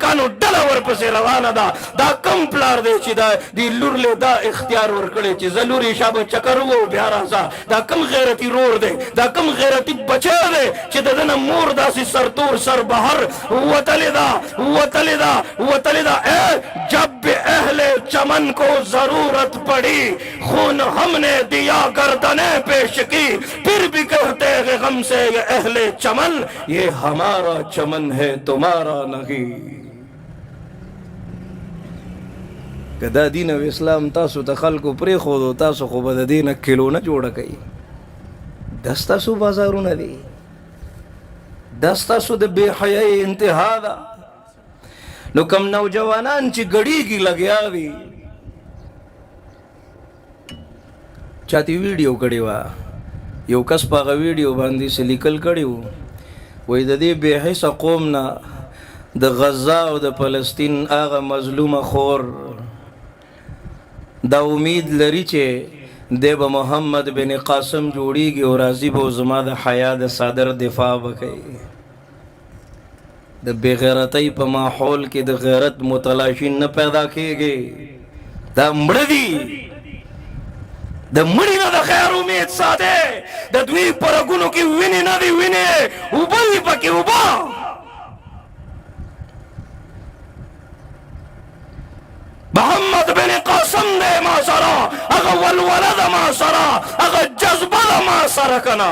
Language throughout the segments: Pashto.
ملائکانو ډله ورپسې روانه ده. دا کم پلار دی چې دا دی لور له دا اختیار ورکړی چې زه لور یې شابه چکر وو بیا راځه؟ دا کم غیرتي رور دی؟ دا کم غیرتي بچی دی چې د ده نه مور داسې سرتور سر بهر وتلې ده؟ جب بھی اہل چمن کو ضرورت پڑی خون ہم نے دیا گردنیں پیش کی پھر بھی کہتے ہیں غم سے یہ اہل چمن یہ ہمارا چمن ہے تمہارا نہیں. که دا دین او اسلام تاسو ته خلکو پرېښودو تاسو خو به د دې نه کیلو نه جوړه کوي. دا ستاسو بازارونه دي، دا ستاسو د بې حیایۍ انتها ده. نو کم نوجوانان چې ګډېږي لګیا وي، چاته ویډیو کړې وه، یو کس په هغه ویډیو باندې څه لیکل کړي وو، وایي د دې بې حیثه قوم نه د غزه او د فلسطین هغه مظلومه خور دا امید لري چې دی به محمد بن قاسم جوړیږي او راځي به زما د حیا د صادر دفاع وکړي. د بې غیرتۍ په ماحول کې د غیرت متلاشین نه پیدا کېږي. دا مړه دي، د مړي نه د خیر امید ساتي. د دوی په رګونو کې وینې نه دي، وینې اوبه وي پکې اوبه. محمد بن قاسم دے ما سرا اگا والولد ما سرا اگا جذبہ ما سرکنا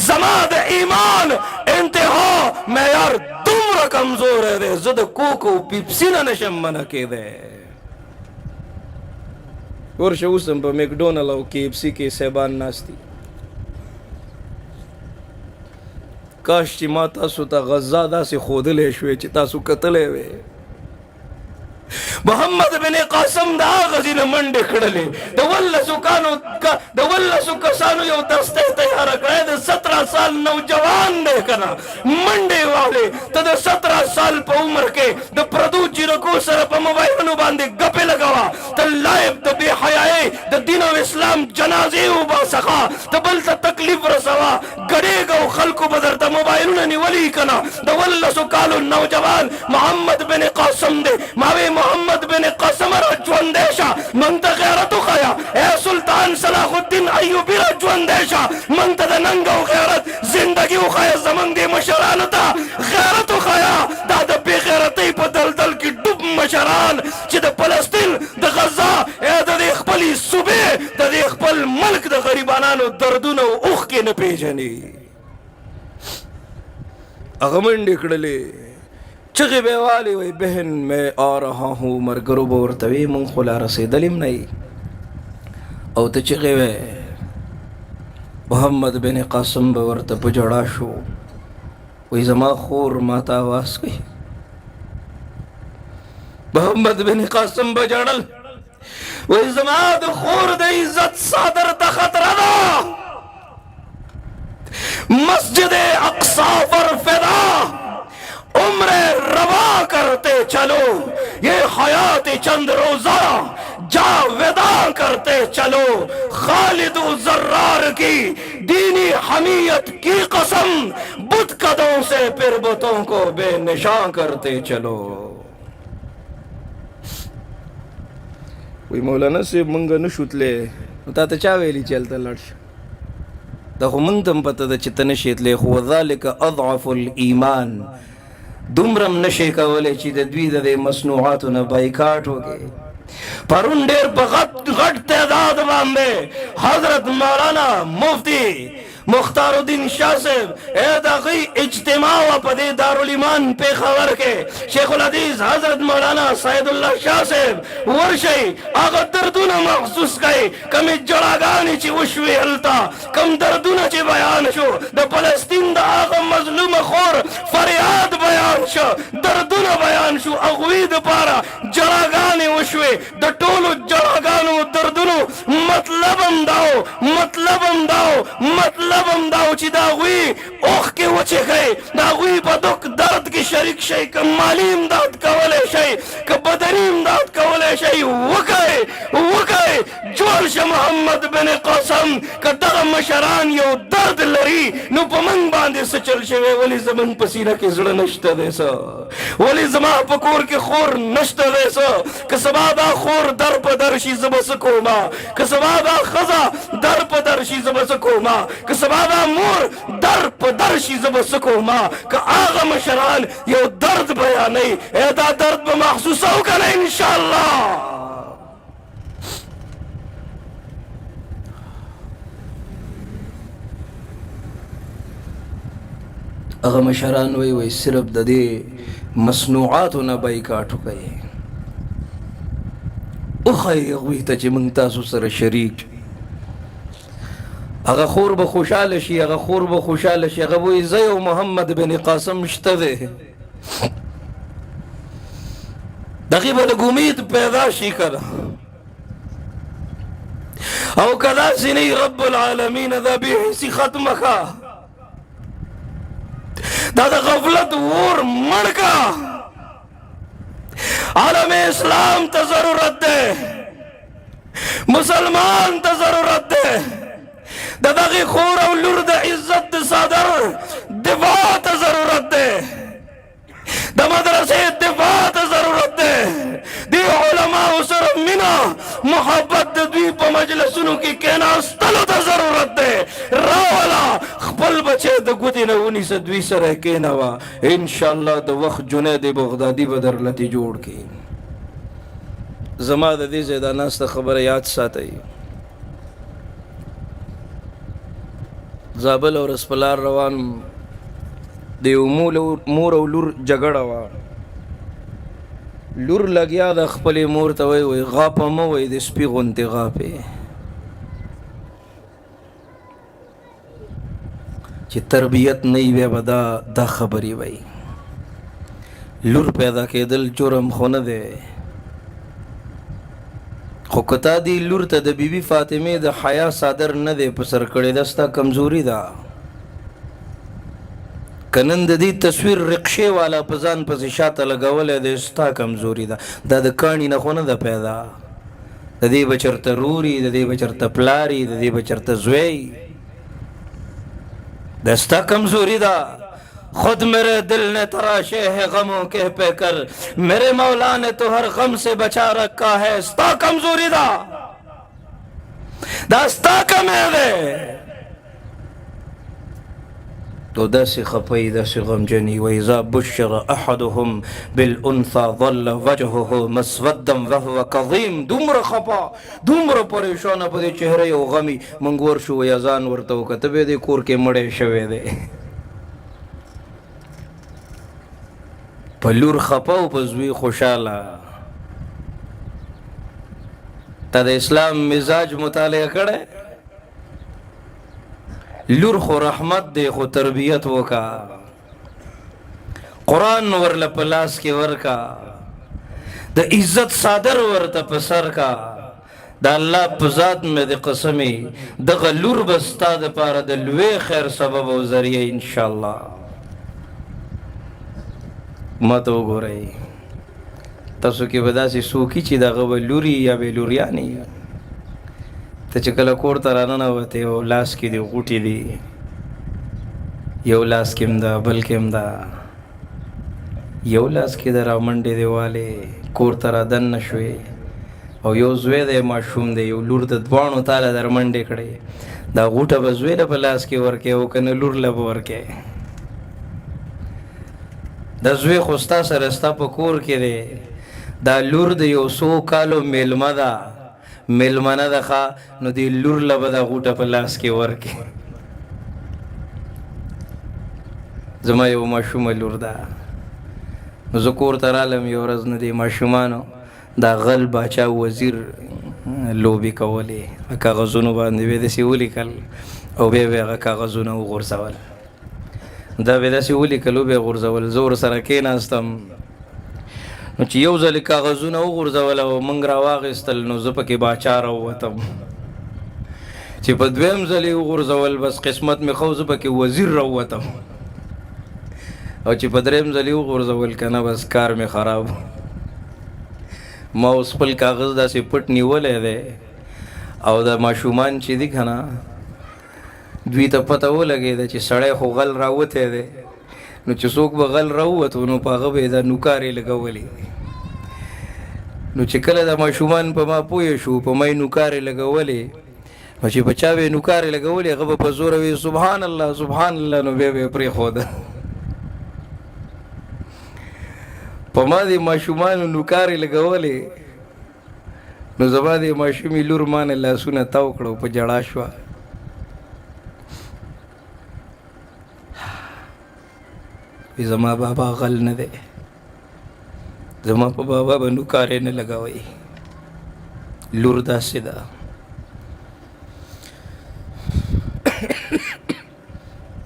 زماد ایمان انتہا معیار دمرا کمزور ہے دے زد کوکو پیپسی نہ نشم منکے دے. ورشا اوسم پا میکڈونل او KFC کے سیبان ناستی. کاش چی ما تاسو تا غزہ دا سی خودلے شوے چی تاسو قتلے وے. محمد بن قاسم دا غزی نه منډې کړلې، د ولسو کسانو یو دسته تیار کړی، د 17 سال نوجوان دی که نه منډې والې. ته د 17 سال په عمر کې د پردو چیرکو سره په موبایلونو باندې ګپې لګوه. ته لایب د بې حیایۍ د دین او اسلام جنازې وباسخه، ته بل ته تکلیف رسوه، ګډېږه او خلکو به درته موبایلونه نیولي که نه. د 18 کالو نوجوان محمد بن قاسم دی. ما وی محمد بن قاسم را جوندیشا منت غیرتو خیا، اے سلطان صلاح الدین ایوبی را جوندیشا منت دا ننگا و غیرت زندگی و خیا زمان دی مشران تا غیرتو خیا. دا دا بی غیرتی پا دلدل کی ڈوب مشران چی دا فلسطین دا غزہ اے دا دی اخپلی صوبے دا دی اخپل ملک دا غریبانانو دردون و اوخ کی نپیجنی. اغمن ڈکڑلے چغی بیوالی وی بہن میں آ رہا ہوں مرگرو بورتوی من خلا رسیدلیم نئی. او تا چغی وی محمد بن قاسم بورت پجڑا شو، وی زما خور ماتا آواز کئی. محمد بن قاسم بجڑل وی زما دا خور دا عزت صادر دا خطرہ دا، مسجد اقصا پر فدا عمر روا کرتے چلو، یہ حیات چند روزہ جاوداں کرتے چلو. خالد و زرار کی دینی حمیت کی قسم بت قدوں سے پھر بتوں کو بے نشان کرتے چلو. وی مولانا سے منگا نشوتلے تا تا چاویلی چلتا لڑش دا خو منگ تم پتا دا چتن شیتلے خو ذالک اضعف الایمان. دومرم نشے کولے چی دا دوی دا دے مصنوعاتو نا بائیکاٹ ہو گئے. پرون دیر پا غٹ تعداد باندے حضرت مولانا مفتی مختار الدین شاہ صاحب اے دا غی اجتماع و پدے دارالایمان پہ خبر کے شیخ الحدیث حضرت مولانا سید اللہ شاہ صاحب ورشی آغا دردونا مخصوص گئے. کمی جڑاگانی چی وشوی حلتا کم دردونا چی بیان شو، دا فلسطین دا آغا مظلوم خور فریاد بیان شو، دردونا بیان شو. اغوی دا پارا جڑاگانی وشوی دا ٹولو جڑاگانو دردونو مطلبم داو چی دا غوی اوخ کے وچے گئے، دا غوی پا دک درد کی شریک شئی، کہ مالی امداد کولے شئی، کہ بدنی امداد کولے شئی، وکائے وکای جوړ شه محمد بن قاسم که دغه مشران یو درد لري نو په موږ باندې څه چل شوی ولې زموږ په سینه کې زړه نشته دی څه ولې زما په کور کې خور نشته دی څه که سبا دا خور در په در شي زه به څه کومه که سبا دا ښځه در په در شي زه به څه کومه که سبا دا مور در په در شي زه به څه کومه که هغه مشران یو درد بیانوي دا درد به محسوسوو که نه انشاءالله هغه مشران وی صرف د دې مصنوعاتو نه بایکاټ وکړئ وښایئ هغوی ته چې موږ تاسو سره شریک هغه خور به خوشحاله شي هغه خور به خوشحاله شي هغه وایي زه یو محمد بن قاسم شته دی دغې به لږ امید پیدا شي که نه او که داسې نه رب العالمین دا بېحسي ختمه که دا د غفلت اور مړ کا عالم اسلام ته ضرورت ده مسلمان ته ضرورت ده د دغې خور او لور د عزت د صادر دفاع ته ضرورت ده د مدرسې دفاع ته ضرورت ده د علماو سره مینه محبت د دوی په مجلسونو کې کېناستلو ته ضرورت ده راوله خپل بچی د ګوتې نه ونیسه دوی سره کېنوه انشاءالله د وخت جنید بغدادي به درلته جوړ کړي زما د دې ځای دا ناسته خبره یاد ساتئ زابل او رسپلار روان د یو مور او لور جګړه وه لور لګیا د خپلې مور ته وایي غاپه مه وایي د سپي غوندې غاپې چې تربیت نه وي بیا به دا خبرې وایي لور پیدا کېدل جرم خو نه دی خو که تا دې لور ته د بیبي فاطمې د حیا صادر نه دی په سر کړی دا ستا کمزوري ده که نن د دې تصویر رقشې والا په ځان پسې شاته لګولی دی ستا کمزوري ده دا د کاڼي نه خو نه ده پیدا د دې به چېرته روري د دې به چېرته پلاري د دې به چېرته زوی دا ستا کمزوری ده خود میرے دل نے تراشے ہے غموں کے پہ کر میرے مولا نے تو ہر غم سے بچا رکھا ہے ستا کمزوری دا ستا کمی ده تو داسې خپئ داسې غمجني وإذا بشر أحدهم بالأنثى ظل وجهه مسودا وهو كظيم دومره خپه دومره پریشانه په دې چهره یو غمي موږ ورشو وی اذان ورته وکړه ته به دې کور کې مړی شوی دی په لور خپه او په زوی خوشحاله تا د اسلام مزاج مطالعه کړی لور خو رحمت دی خو تربیت وکا قرآن ورله په لاس کې ورکا د عزت صادر ورته په سر کا د الله په ذات مې د قسمي دغه لور به ستا دپاره د لوی خیر سبب او ذریعه انشاءالله ما ته وګورئ تاسو کې به داسې څوک چې دغه به لوري یا به لوریانې ته چې کله کور ته راننوتې یو لاس کې دې غوټې دي یو لاس کې هم ده بل کې هم ده یو لاس کې د رامنډې دیوالې کور ته رادننه شوې او یو زوی دی ماشوم دی یو لور د دواړو تاله در منډې کړې دا غوټه به زوی له په لاس کې ورکې او که نه لور له به ورکې دا زوی خو ستا سره ستا په کور کې دی دا لور د یو څو کالو میلمه ده میلمنه ده ښه نو دې لور له به دا غوټه په لاس کې ورکې زما یو ماشومه لور ده نو زه کور ته رالم یو ورځ نه دې ماشومانو دا غل باچا وزیر لوبې کولې کاغذونو باندې به داسې ولیکل او بیا به هغه کاغذونه وغورځول دا به داسې ولیکل او بیا غورځول زه ورسره کېناستم نو چې یو ځل کاغذونه وغورځول او موږ راواخیستل نو زه پکې باچا راووتم چې په دویم ځل یې وغورځول بس قسمت مې ښه زه پکې وزیر راووتم او چې په دریم ځل یې وغورځول که نه بس کار مې خراب ما اوس خپل کاغذ داسې پټ نیولی دی او د ماشومان چې دي که نه دوی ته پته ولګېده چې سړی خو غل راوتی دی نو چې څوک به غل راووتو نو په هغه به یې دا نوکارې لګولې نو چې کله د ماشومان په ما پوه شو په ما یې نوکارې لګولې نو چې په چا به یې نوکارې لګولې هغه به په زوره وي سبحان الله سبحان الله نو بیا به یې پرېښوده په ما دې ماشومانو نوکارې لګولې نو زما دې ماشومې لور ما نه لاسونه تاو کړو په جړا شوه زما بابا غل نه دی زما په بابا به نوکارې نه لګوئ لور داسې ده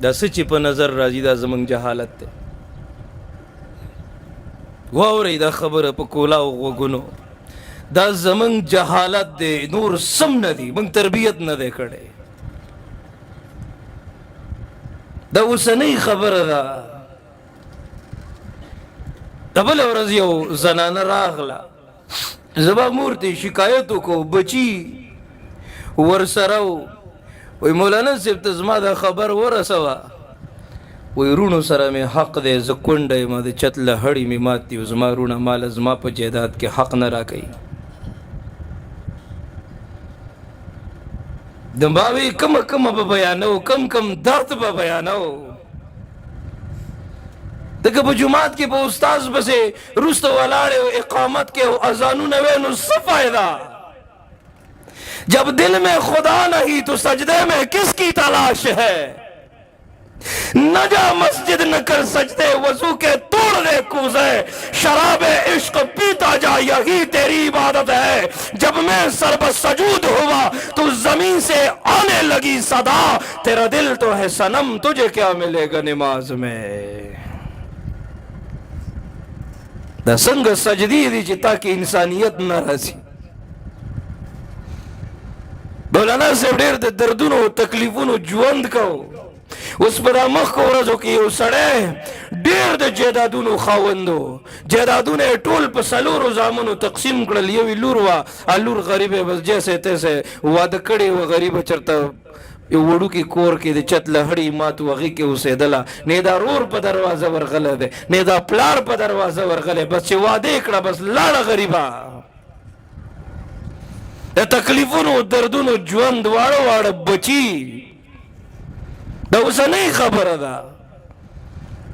دا څه چې په نظر راځي دا زموږ جهالت دی واورئ دا خبره په کولاو غوږونو دا زموږ جهالت دی نور سم نه دی موږ تربیت نه دی کړی دا اوسنۍ خبره ده د بله ورځ یو زنانه راغله زما مور ته شکایت وکړو بچي ورسره وی مولانا صاحب ته زما دا خبر ورسوه وی رونو سره مې حق دی زه کونډه یم د چت له هړې مې مات دي زما رونه ماله زما په جایداد کې حق نه راکوي د ما وی کمه به بیانو کم درد به بیانو دغه په جماعت کې په استاذ پسې وروسته ولاړې او اقامت کې او اذانونه وی نو څه فایده جب دل میں خدا نہیں تو سجدے میں کس کی تلاش ہے نہ جا مسجد نہ کر سجدے وضو کے توڑ دے کوزے شراب عشق پیتا جا یہی تیری عبادت ہے جب میں سر پر سجود ہوا تو زمین سے آنے لگی صدا تیرا دل تو ہے صنم تجھے کیا ملے گا نماز میں دا څنګه سجدی دی چې تاکي انسانیت نه راځي مولانا صاحب ډېر د دردونو او تکلیفونو ژوند کو اوس په دا مخکو ورځو کې یو سړی ډېر د جایدادونو خاوند و جایدادونه یې ټول په څلورو زامنو تقسیم کړل یوې لور وه لور غریبه بس جیسے تیسے واده کړی و غریبه چېرته یو وړوکي کور کې د چت له هړې مات و هغې کې اوسېدله نه دا رور په دروازه ورغلی دی نه دا پلار په دروازه ورغلی بس چې واده یې کړه بس لاړه غریبه د تکلیفونو دردونو ژوند واړه بچي دا اوسنۍ خبره ده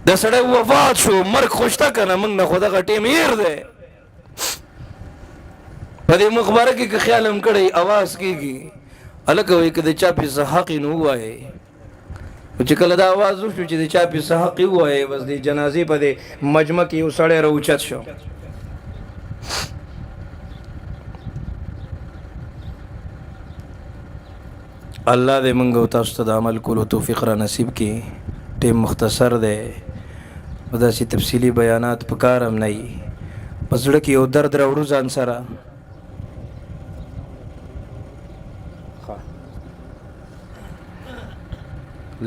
د سړی وفات شو مرګ خو شته که نه موږ نه خو دغه ټیم هېر دی په دې مخبره کې که خیال هم کړی اواز کېږي هلکه وایي که د چا پې څه حق نو ووایې خو چې کله دا اواز وشو چې د چا پې څه حق ووایې بس د جنازې په دې مجمع کې یو سړی راوچت شو الله دې موږ او تاسو ته د عمل کولو توفیق را نصیب کړي ټیم مختصر دی او داسې تفصیلي بیانات په کار هم نه وي په زړه کې یو درد راوړو ځان سره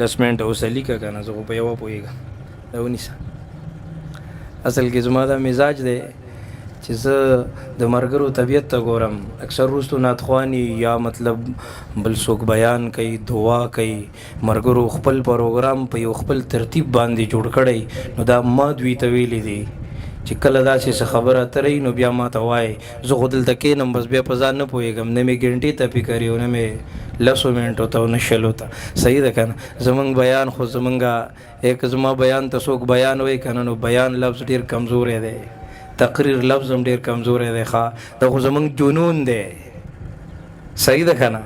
لس منټه اوس لیکه که نه زه خو په یوه پوهېږم دا ونیسه اصل کې زما دا مزاج دی چې زه د ملګرو طبیعت ته ګورم اکثر وروستو نعتخواني یا مطلب بل څوک بیان کوي دعا کوي ملګرو خپل پروګرام په یو خپل ترتیب باندې جوړ کړی نو دا ما دوی ته ویلي دي چې کله داسې څه خبره اترئ نو بیا ما ته وایي زه خو دلته کښېنم بس بیا په ځان نه پوهېږم نه مې ګنټې ته فکر یو نه مې لسو منټو ته او نه شلو ته صحیح ده که نه زموږ بیان خو زموږه یک زما بیان ته څوک بیان وایي که نه نو بیان لفظ ډېر کمزوری دی تقریر لفظ هم ډېر کمزوری دی ښه دا خو زموږ جنون دی صحیح ده که نه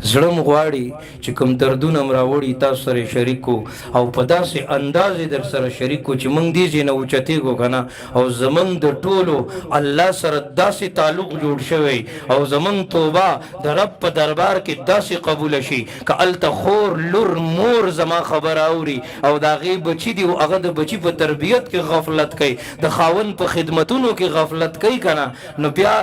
زړه م غواړي چې کوم دردونه م راوړي تاسو سره شریک کو او په داسې انداز یې در سره شریک کو چې موږ دې ځای نه اوچتېږو که نه او زموږ د ټولو الله سره داسې تعلق جوړ شوی او زموږ توبه د رب په دربار کې داسې قبوله شي که هلته خور لور مور زما خبره اوري او د هغې بچي دي او هغه د بچي په تربیت کې غفلت کوي د خاوند په خدمتونو کې غفلت کوي که نه نو بیا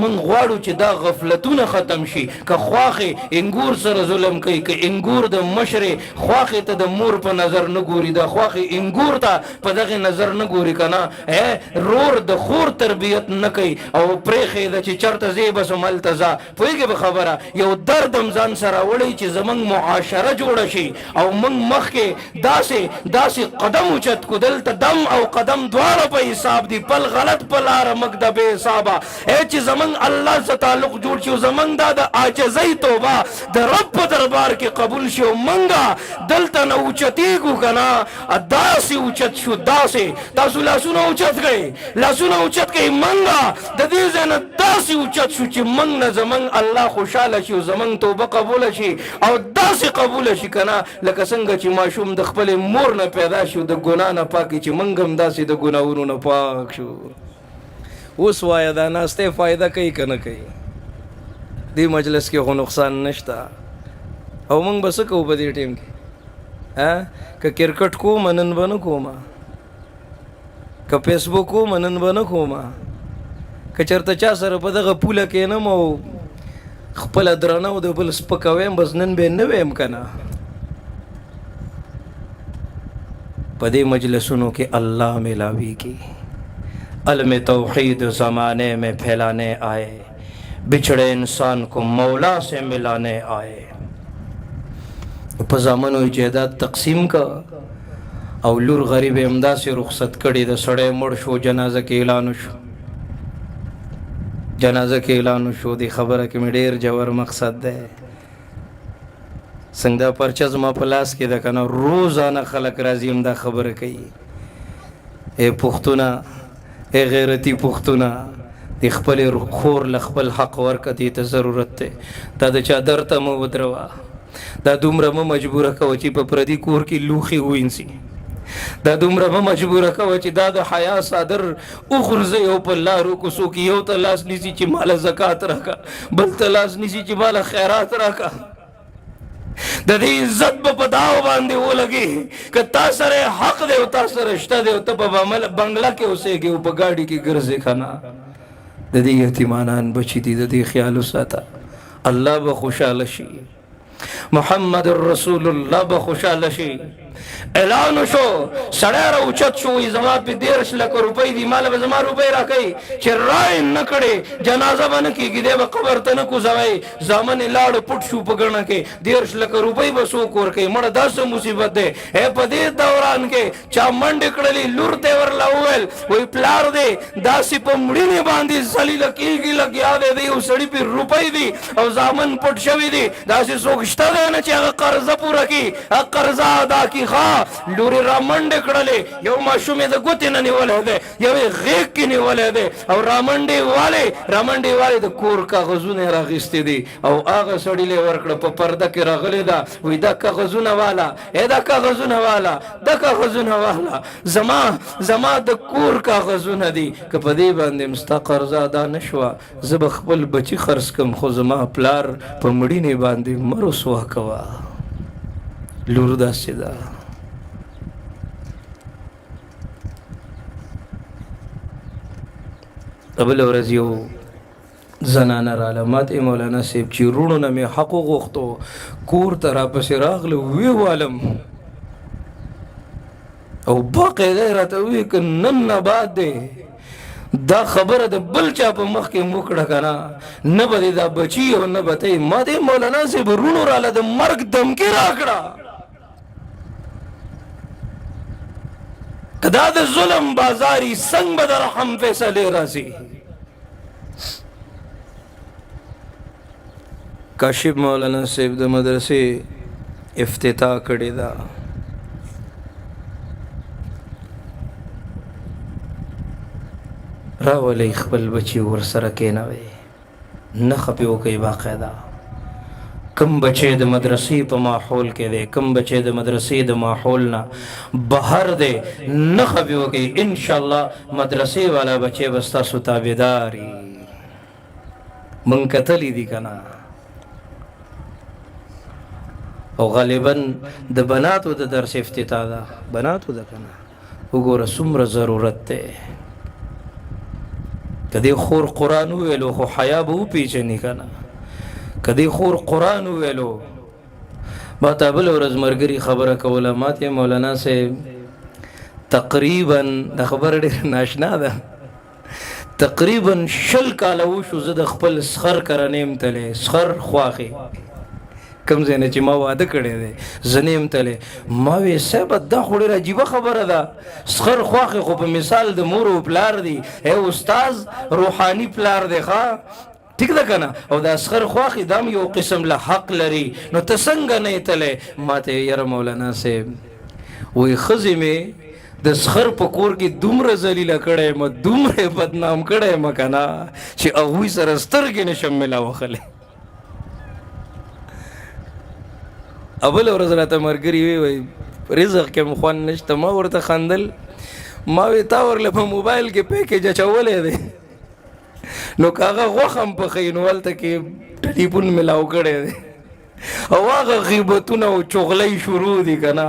موږ غواړو چې دا غفلتونه ختم شي که خواښې انګور سره ظلم کوي که انګور د مشره خواخه ته د مور په نظر نه ګوري د خواخه انګور ته په دغه نظر نه ګوري کنه رور د خور تربیت نه کوي او پرېخې د چې چرته زی بس ملتزا پوهیږي به خبره یو دردم ځان سره وړي چې زمنګ معاشره جوړه شي او من مخکې داسې قدم اوچت کو دلته دم او قدم دواړه په حساب دي بل غلط په لاره مکتب حسابه چې زمنګ الله سره تعلق جوړ شي زمنګ دا د عاجزۍ توبه د رب په دربار کې قبول شي او منګه دلته نه اوچتېږو کنه داسې اوچت شو داسې تاسو لاسونه اوچت کړئ لاسونه اوچت کړئ منګه د دې ځای نه داسې اوچت شو چې منګ نه زمنګ الله خوشحاله شي او زمنګ توبه قبوله شي او داسې قبوله شي کنه لکه څنګه چې ماشوم د خپل مور نه پیدا شو د ګناه نه پاکي چې منګ هم داسې د ګناهونو نه پاک شو اوس وایه دا ناستې فایده کوي که نه کوي دې مجلس کې خو نقصان نشته او موږ به څه کوو په دې ټیم کې که کرکټ کوم نن به نه کومه که فیسبوک کوم نن به نه کومه که چېرته چا سره په دغه پوله کښېنم او خپله درنه او د بل سپکه ویم بس نن به نه ویم که نه په دې مجلسونو کې الله ملاویږي علم توحید زمانے میں پھیلانے آئے بچھڑے انسان کو مولا سے ملانے آئے په زامنو جیدات تقسیم کا او لور غریب امدا سے رخصت کړي د سړی مړ شو جنازه کې اعلان شو جنازه کې اعلان شو دی خبره کې مې ډېر جوور مقصد ده څنګه دا پرچه زما په لاس کې ده کنه روزانه خلک راځي هم دا خبره کوي ای پښتونه ای غیرتی پښتونه د خپل خور ل خپل حق ورکړه ته ضرورت ده دا د چا درته مو ودروا دا دومره مو مجبوره کوي چې په پردي کور کې لوخي وینسي دا دومره مو مجبوره کوي چې دا د حیا صادر اخرزه او په لارو کو سو کې یو ته لاس نيسي چې مال زکات راکا بل ته لاس نيسي چې مال خیرات راکا د دې عزت په داو باندې ولګي که تاسو سره حق دی او تاسو سره شته دی او ته په عمل بنگلا کې اوسېږي او په گاډي کې ګرځي خنا د دې یتیمانان بچی دي د دې خیال وساته الله به خوشاله شي محمد رسول الله به خوشاله شي اعلان شو سړی راوچت شو زما په 10 لک روپۍ دي مال به زما روپۍ راکړي چې رای نه کړي جنازه به نه کېږي دی به قبر ته نه کوزوئ زامن یې لاړ پټ شو په ګڼه کې 10 لک روپۍ به څوک ورکوي مړه داسې مصیبت دی په دې دوران کې چا منډې کړلې لور ته ورله وویل وایي پلار دی داسې په مړینې باندې ذلیله کېږي لګیا دی دی یو سړي پې روپۍ دي او زامن پټ شوي دي داسې څوک شته دی نه چې هغه قرضه پوره کړي هغه قرضه ادا کړي لوري را منډې کړلې یو ماشوم یې د ګوتې نه نیولی دی یو یې غېږ کې نیولی دی او رامنډې والې د کور کاغذونه یې راغیستې دي او هغه سړي له ورکړه په پرده کې راغلې ده وایي دا کاغذونه والا دا کاغذونه والا دا کاغذونه والا زما د کور کاغذونه دي که په دې باندې م ستا قرضه ادا نه شوه زه به خپل بچي خرڅ کړم خو زما پلار په مړینې باندې مه رسوا کوه لور داسې ده بله ورځ یو زنانه راله ماته مولانا صاحب چې وروڼو نه مې حق وغوښتو کور ته راپسې راغله ویې والم او باقاعده یې راته وویل که نن نه بعد دی دا خبره د بل چا په مخ کې مو کړه که نه نه به دا بچي او نه به ته ما دې مولانا صاحب وروڼو راله د مرګ دمکې راکړه که دا د ظلم بازاري څنګه به د رحم فیصلې راځي کاشف مولانا صاحب د مدرسې افتتاح کړې ده راولئ خپل بچي ورسره کېنوئ نه خفې وکئ باقاعده کم بچے د مدرسې په ماحول کې دی کم بچے د مدرسې د ماحول نه بهر دی نه خفې وکئ انشاءالله مدرسې والا بچے به ستاسو تابعدار وي موږ کتلي دي که نه او غالبا د بناتو د درس افتتاح ده بناتو ده که نه وګوره څومره ضرورت دی که دې خور قرآن وویلو خو حیا به وپېژني که نه کدی خور قرآن ویلو ما ته بل ورځ مرګري خبره کوله ماته مولانا سے تقریبا د خبر ډېر ناشنا ده تقریبا 20 کاله وشو زه د خپل سخر کرنیم تله سخر خواخي کم زینه چې ما واده کړی دی زنیم تله ما وی صاحب دا خو ډېر عجیبه خبره ده سخر خواخي خو په مثال د مور او پلار دی اے استاد روحاني پلار دی ښا ٹھیک ده کنه او دا اسخر خواخي دام یو قسم له حق لري نو ته څنګه نه تله ماته یاره مولانا صاحب وی خزمه د اسخر په کور کې دومره ذلیله کړی ما دومره بدنام کړی ما کنه چې هغوی سره سترګې نشم ملاوخلی اول ورځ راته ملګري وی رزق کې مو خوند نشته ما ورته خندل ما وی تا ورله په موبایل کې پیکیج اچولی دی نو کاغه غوښه هم پخوي نو هلته کې ټلیفون ملاو کړی دی او هغه غیبتونه او چغلۍ شروع دي که نه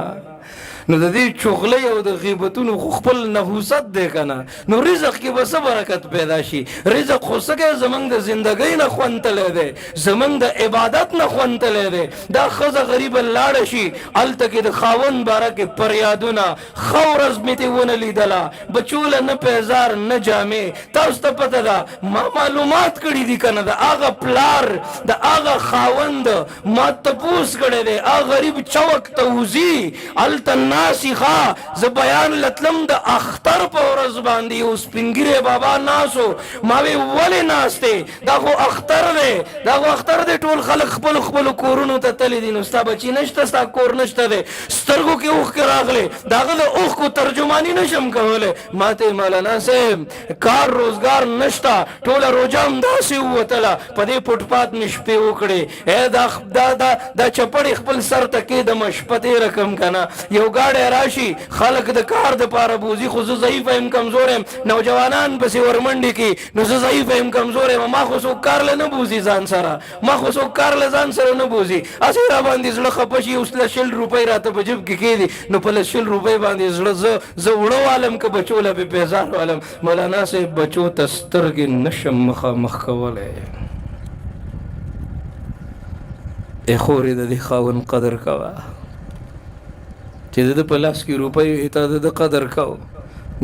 نو د دې چغلۍ او د غیبتونو خو خپل نحوست دی که نه نو رزق کې به څه برکت پیدا شي رزق خو څه کوي زموږ د زندګۍ نه خوند تلی دی زموږ د عبادت نه خوند تلی دی دا ښځه غریبه لاړه شي هلته کې د خاوند باره کې پریادونه ښه ورځ مې ترې ونه لیدله بچو له نه پیزار نه جامې تاسو ته پته ده ما معلومات کړي دي که نه د هغه پلار د هغه خاوند ما تپوس کړی دی هغه غریب چوک ته وځي هلته ناسي ښه زه بیان لتلم د اختر په ورځ باندې یو سپین بابا ناسو ما وی ولې ناست دی دا خو اختر دی دا خو اختر دی ټول خلک خپلو خپلو کورونو ته تللی دي نو ستا بچي نشته ستا کور نشته دی سترګو کې اوښکې راغلی د هغه د اوښکو ترجماني نشم کولی ما ته مولانا صاحب کار روزګار نشته ټوله روژه همداسې ووتله په دې فوټپات مې شپې وکړې دا چپړې خپل سر ته کېدمه شپه تېره کړم که نه یو ګاډی راشي خلک د کار دپاره بوځي خو زه ضعیفه یم کمزور یم نوجوانان پسې ورمنډې کړي نو زه ضعیفه یم کمزور یم ما خو څوک کار له نه بوځي ځان سره ما خو څوک کار له ځان سره نه بوځي هسې را باندې زړه خفه شي اوس 100 روپۍ راته په جیب کې کېدي نو په 100 روپۍ باندې زړه زه وړه والم که بچو له بې پیزار والم مولانا صاحب بچو ته سترګې نشم مخامخ کولی ای خورې د دې خاوند قدر کوه چې د په لاس کې روپۍ ته د قدر کو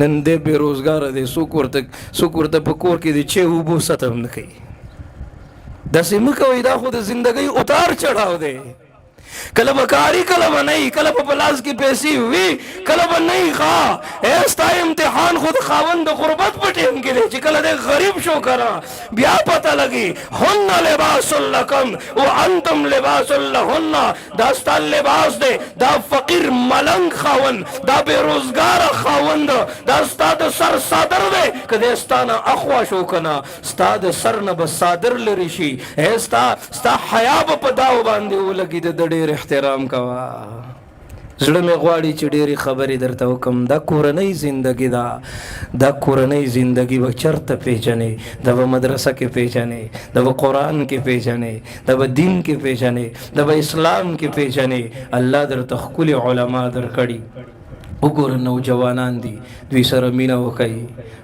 نن دی بې روزګاره دی څوک ورته په کور کې د چای اوبو سطح هم نه کوي داسې مه کوئ دا خو د زندګۍ اتار چړاو دی کله به کاري کله به نه کله به په لاس کې پیسې وي کله به نه ښه ستا امتحان خو د خاوند د غربت په ټیم کې دی چې کله دی غریب شو که بیا پته لګي هن لباس لکم وانتم لباس لهن دا ستا لباس دی دا فقیر ملنګ خاوند دا بې روزګاره خاوند دا ستا د سر صادر دی که دی ستا نه اخوا شو که نه ستا د سر نه به صادر لرې شي ستا حیا به په داو باندې ولګي د ډېر احترام کوه زړه مې غواړي چې ډېرې خبرې درته وکړم دا کورنۍ زندګي ده دا کورنۍ زندګي به چېرته پېژنې دا به مدرسه کې پېژنې دا به قرآن کې پېژنې دا به دین کې پېژنې دا به اسلام کې پېژنې الله درته ښکلي علما درکړي وګوره نوجوانان دي دوی سره مینه وکړئ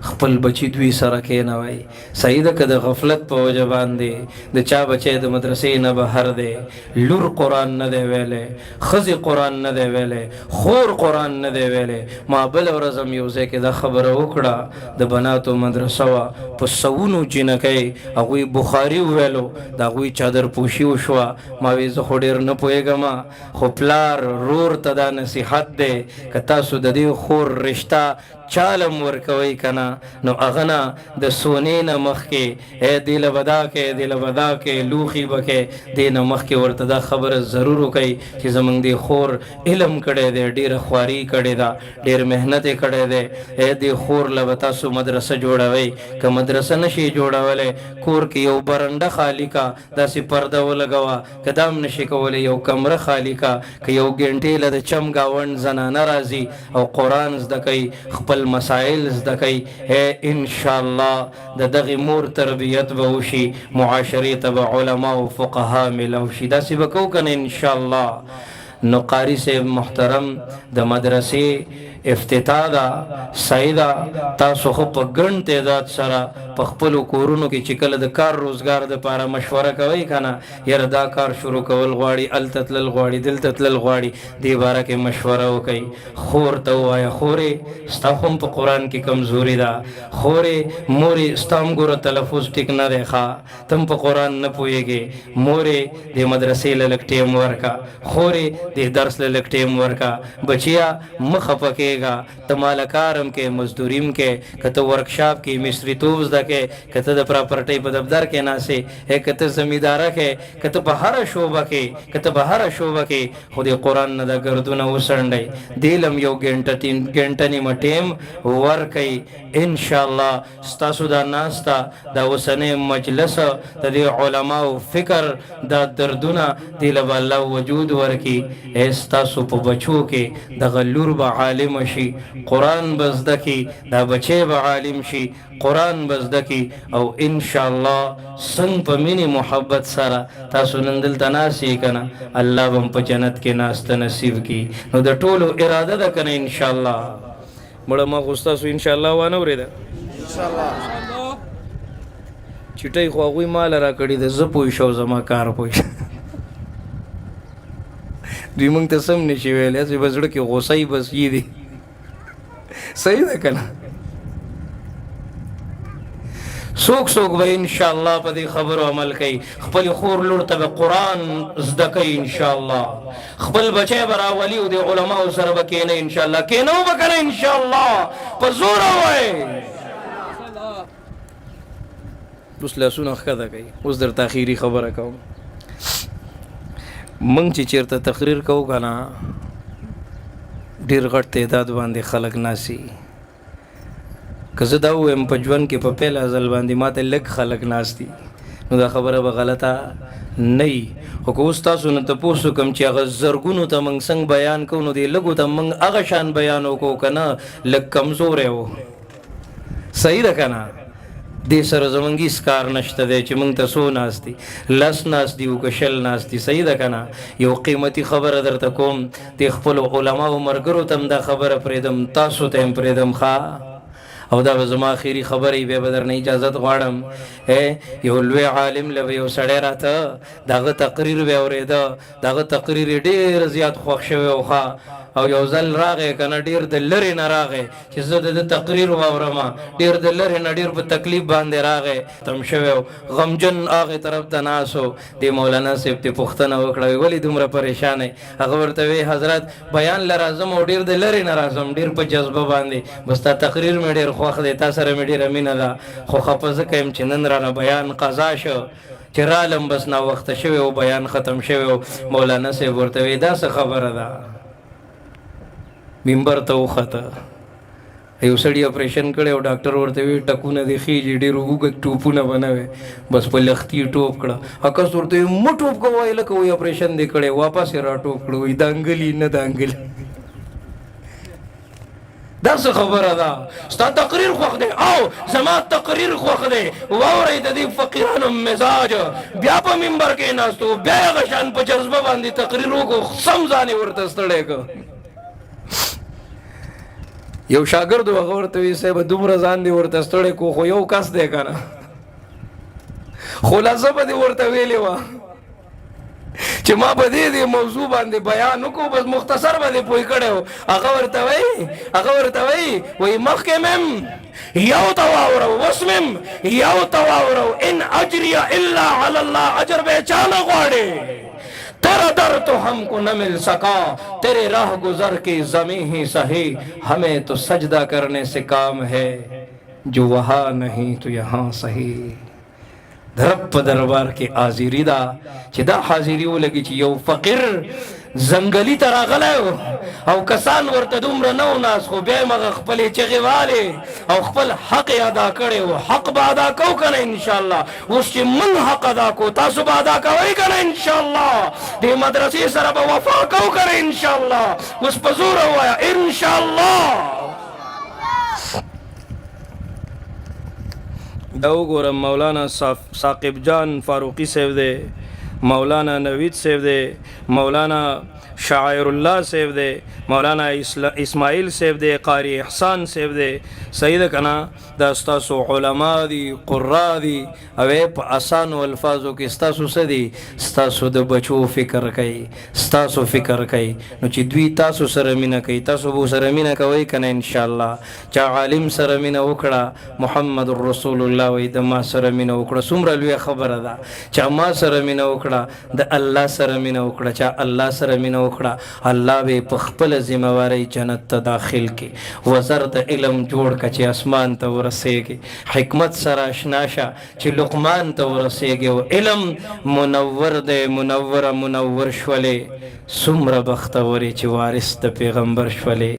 خپل بچي دوی سره کېنوئ صحیح ده که د غفلت په وجه باندې د چا بچی د مدرسې نه بهر دی لور قرآن نه دی ویلی ښځې قرآن نه دی ویلی خور قرآن نه دی ویلی ما بله ورځ هم یو ځای کې دا خبره وکړه د بناتو مدرسه وه په سوونو جینکۍ هغوی بخاري وویلو د هغوی چادر پوشي وشوه ما وی زه خو ډېر نه پوهېږم خو پلار رور ته دا نصیحت دی که تاسو د دې خور رشته چالم ورکوي که نه نو هغه نه د سونې نه مخکې دې له به دا کې دې له به دا کې لوښي به کې دې نه مخکې ورته دا خبره ضرور وکړئ چې زموږ دې خور علم کړی دی ډېره خواري کړې ده ډېر محنت یې کړی دی دې خور له به تاسو مدرسه جوړوئ که مدرسه نشئ جوړولی کور کې یو برنډه خالی کا داسې پرده ولګوه که دا هم نشي کولی یو کمره خالی کا که یو ګنټې له د چم ګاونډ زنانه راځي او قرآن زده کوي خپل مسائل زده کوي انشاءالله د دغې مور تربیت به وشي معاشرې ته به علما او فقها میلاو شي داسې به کوو که نه انشاءالله نو قاری صاحب محترم د مدرسې افتتاح دا سیدا تاسو خو په ګڼ تعداد سره په خپلو کورونو کې چې کله د کار روزګار دپاره مشوره کوئ که نه یاره دا کار شروع کول غواړي هلته تلل غواړي دلته تلل غواړي دې باره کې مشوره وکئ خور ته ووایه خورې ستا خو هم په قرآن کې کمزوري ده خورې مورې ستا هم ګوره تلفظ ټیک نه دی ښه ته هم په قرآن نه پوهېږې مورې دې مدرسې له لږ ټیم ورکه خورې دې درس له لږ ټیم ورکه بچیا مه خفه کېږه ته ماله کارم کې مزدوریم کې که ته ورکشاپ کې مستریتوب زده کې که ته د پراپرټۍ په دفتر کې ناستې که ته زمینداره کې که ته په هره شعبه کې که ته په هره شعبه کې خو د قرآن نه د ګردونه وڅنډئ دې لم یو ګنټه نیمه ټیم ورکئ انشاءالله ستاسو دا ناسته دا اوسنی مجلس د دې علماو فکر دا دردونه دې له به الله وجود ورکړي ای ستاسو په بچو کې دغه لور به عالم شي قرآن به زده کړي دا بچی به عالم شي قرآن به زده کړي او انشاءالله څنګه په مینې محبت سره تاسو نن دلته ناست یې که نه الله به هم په جنت کې ناسته نصیب کړي نو د ټولو اراده ده که نه انشاءالله مړه ما خو ستاسو انشاءالله وانه اورېده چټۍ خو هغوی ماله را کړي ده زه پوه شو زما کار پوه شه دوی موږ ته سم نه شي ویلی هسې به زړه کې غوسه بس یې دي صحیح ده که نه څوک څوک به انشاءالله په دې خبرو عمل کوي خپل خور لور ته به قرآن زده کوي انشاءالله خپل بچی به راولي او د علماو سره به کښېنئ انشاءالله کښېنو به که نه انشاءالله په زوره ووایئ اوس لاسونه ښکته کوي اوس درته اخري خبره کوم موږ چې چېرته تقریر کوو که نه ډېر غټ تعداد باندې خلک ناسي که زه دا ووایم په ژوند کې په پیله ځل باندې ما ته لږ خلک ناست دي نو دا خبره به غلطه نه وي خو که اوس تاسو نه تپوس وکړم چې هغه زرګونو ته موږ څنګه بیان کوو نو دې لږو ته موږ هغه شان بیان وکړو که نه لږ کمزوری و صحیح ده که نه دې سره زمونږ هېڅ کار نشته دی چې موږ ته څو ناست دي لس ناست دي او که شل ناست دي صحیح ده که نه یو قیمتي خبره درته کوم د خپلو علماو ملګرو ته هم دا خبره پرېږدم تاسو ته هم پرېږدم ښه او دا به زما اخري خبرې بیا به درنه اجازت غواړم یو لوی عالم له به یو سړی راته د هغه تقریر به اورېده د هغه تقریر یې ډېر زیات خوښ شوی و ښه او یو ځل راغی که نه ډېر د لرې نه راغی چې زه د ده تقریر واورم ډېر د لرې نه ډېر په تکلیف باندې راغی تم شوی و غمجن هغې طرف ته ناست و دې مولانا صاحب ترې پوښتنه وکړه ولې دومره پریشان یې هغه ورته وی حضرت بیان له راځم او ډېر د لرې نه راځم ډېر په جذبه باندې بس تا تقریر مې ډېر خوښ دی تا سره مې ډېره مینه ده خو خفه ځکه یم چې نن رانه بیان قضا شو چې رالم بس ناوخته شوی و بیان ختم شوی و مولانا صاحب ورته وی دا څه خبره ده منبر ته وخته یو سړي اپریشن کړی او ډاکټر ورته وی ټکونه دې خېږي ډېر اوږد ټوپونه به نه وی بس په لختي ټوپ کړه هکس ورته وی مه ټوپ کوه وایي لکه وایي اپریشن دې کړی واپس یې را ټوپ کړه وایي دا انګلي نه دا انګلي دا څه خبره ده ستا تقریر خوښ دی او زما تقریر خوښ دی واورئ د دې فقیرانو مزاج بیا په منبر کې ناستو بیا یې هغه شان په جذبه باندې تقریر وکړو سم ځان یې ورته ستړی کړ یو شاګرد و هغه ورته وی صاحب دومره ځان دې ورته ستړی کو خو یو کس دی که نه خلاصه به دې ورته ویلې وه چې ما به دې موضوع باندې بیان وکړو بس مختصر به دې پوه کړی و هغه ورته وایي وایي مخکې مم یو ته واورو اوس مم یو ته واورو ان اجریه الا علی الله اجر به چا نه غواړې तेरा दर तो हमको न मिल सका तेरे राह गुजर की ज़मीं ही सही हमें तो सजदा करने से काम है जो वहाँ नहीं तो यहाँ सही धरप दरबार के हाजिरी दा چې دا حاضري ولګي چې یو فقیر زنګلي ته راغلی او کسان ورته دومره نه و ناست خو بیا یې مغه خپلې چغې والې او خپل حق یې ادا کړی و حق به ادا کوو که نه انشاءالله اوس چې موږ حق ادا کوو تاسو به ادا کوئ که نه انشاءالله دې مدرسې سره به وفا کوو که نه انشاءالله اوس په زوره ووایه انشاءالله دا وګورم مولانا ثاقب جان فاروقي صاحب دی मौलाना नवीद सेव दे, मौलाना शायरुल्लाह सेव दे, मौलाना इस्माइल सेव दे, कारी एहसान सेव दे, सईद कना दस्तासु उलमा दी कुर्रा दी अवे प आसान अल्फाजो के स्तासु सदी स्तासु द बचो फिक्र कई स्तासु फिक्र कई नो ची दुई तासु सरमिना कई तासु बो सरमिना कवई कना इंशाअल्लाह चा आलिम सरमिना उकड़ा मुहम्मद रसूलुल्लाह वई दमा सरमिना उकड़ा सुमरा लुया खबर अदा चा मा सरमिना उकड़ा द अल्लाह सरमिना उकड़ा चा अल्लाह सरमिना उकड़ा अल्लाह बे पखपल जिम्मेवारी जन्नत त दाखिल की वज़रत इल्म जोड़ का चे आसमान त वरसेगे हिकमत सराशनाशा चे लुकमान त वरसेगे वो इल्म मुनव्वर दे मुनव्वर मुनव्वर शवले सुमर बख्तवरी चे वारिस द पैगंबर शवले।